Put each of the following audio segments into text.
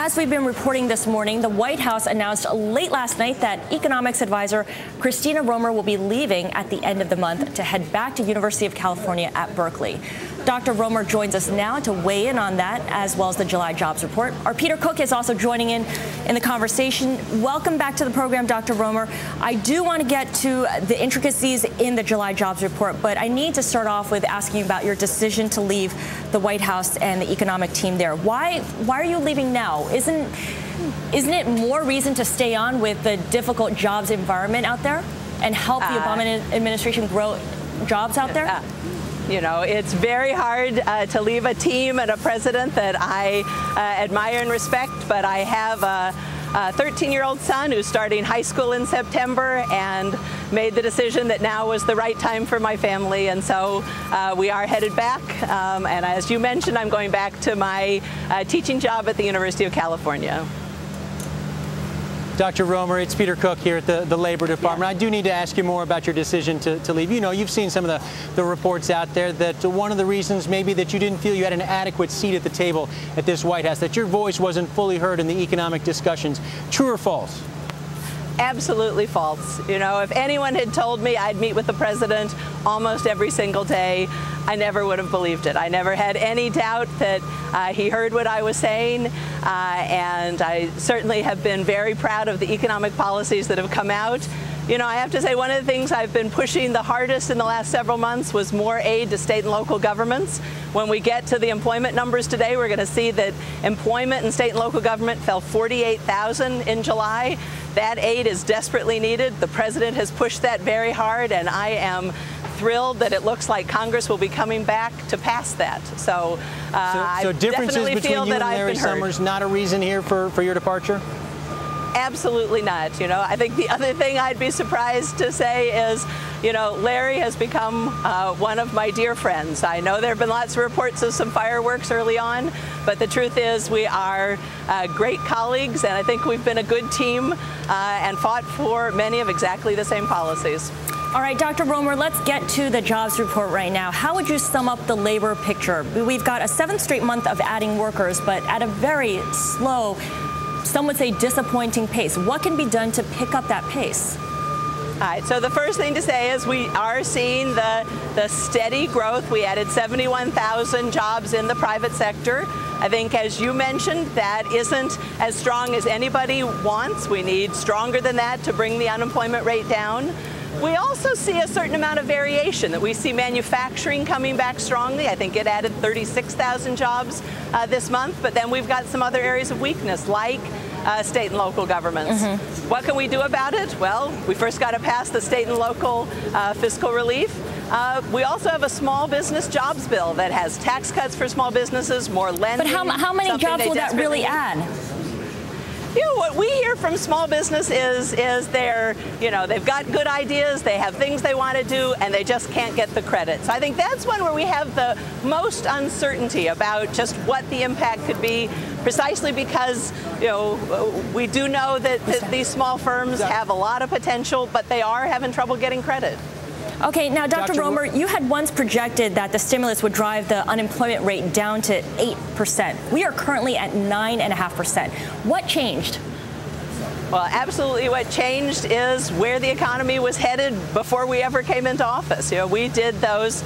As we've been reporting this morning, the White House announced late last night that economics advisor Christina Romer will be leaving at the end of the month to head back to University of California at Berkeley. Dr. Romer joins us now to weigh in on that, as well as the July jobs report. Our Peter Cook is also joining in the conversation. Welcome back to the program, Dr. Romer. I do want to get to the intricacies in the July jobs report, but I need to start off with asking about your decision to leave the White House and the economic team there. Why are you leaving now? Isn't it more reason to stay on with the difficult jobs environment out there and help the Obama administration grow jobs out there? You know, it's very hard to leave a team and a president that I admire and respect, but I have a 13-year-old son who's starting high school in September and made the decision that now was the right time for my family, and so we are headed back. And as you mentioned, I'm going back to my teaching job at the University of California. Dr. Romer, it's Peter Cook here at the Labor Department. I do need to ask you more about your decision to leave. You know, you've seen some of the reports out there that one of the reasons maybe that you didn't feel you had an adequate seat at the table at this White House, that your voice wasn't fully heard in the economic discussions. True or false? Absolutely false. You know, if anyone had told me I'd meet with the president almost every single day, I never would have believed it. I never had any doubt that he heard what I was saying, and I certainly have been very proud of the economic policies that have come out. You know, I have to say one of the things I've been pushing the hardest in the last several months was more aid to state and local governments. When we get to the employment numbers today, we're going to see that employment in state and local government fell 48,000 in July. That aid is desperately needed. The president has pushed that very hard, and I am thrilled that it looks like Congress will be coming back to pass that. So differences between you and Larry Summers not a reason here for your departure? Absolutely not. You know, I think the other thing I'd be surprised to say is, you know, Larry has become one of my dear friends. I know there have been lots of reports of some fireworks early on, but the truth is we are great colleagues, and I think we've been a good team and fought for many of exactly the same policies. All right, Dr. Romer, let's get to the jobs report right now. How would you sum up the labor picture? We've got a 7th straight month of adding workers, but at a very slow, some would say disappointing pace. What can be done to pick up that pace? All right, so the first thing to say is we are seeing the steady growth. We added 71,000 jobs in the private sector. I think, as you mentioned, that isn't as strong as anybody wants. We need stronger than that to bring the unemployment rate down. We also see a certain amount of variation, that we see manufacturing coming back strongly. I think it added 36,000 jobs this month, but then we've got some other areas of weakness, like state and local governments. What can we do about it? Well, we first got to pass the state and local fiscal relief. We also have a small business jobs bill that has tax cuts for small businesses, more lending. But how many jobs will that really add? You know, what we hear from small business is they're, you know, they've got good ideas, they have things they want to do, and they just can't get the credit. So I think that's one where we have the most uncertainty about just what the impact could be, precisely because, you know, we do know that these small firms have a lot of potential, but they are having trouble getting credit. Okay, now, Dr. Romer, you had once projected that the stimulus would drive the unemployment rate down to 8%. We are currently at 9.5%. What changed? Well, absolutely what changed is where the economy was headed before we ever came into office. You know, we did those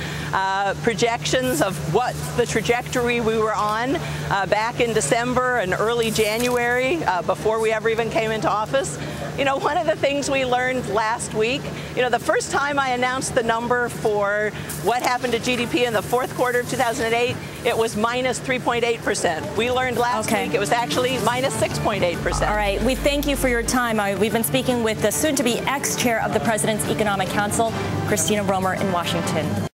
projections of what the trajectory we were on back in December and early January before we ever even came into office. You know, one of the things we learned last week, you know, the first time I announced the number for what happened to GDP in the 4th quarter of 2008, it was minus 3.8%. We learned last week it was actually minus 6.8%. All right. We thank you for your time. We've been speaking with the soon-to-be ex-chair of the President's Economic Council, Christina Romer, in Washington.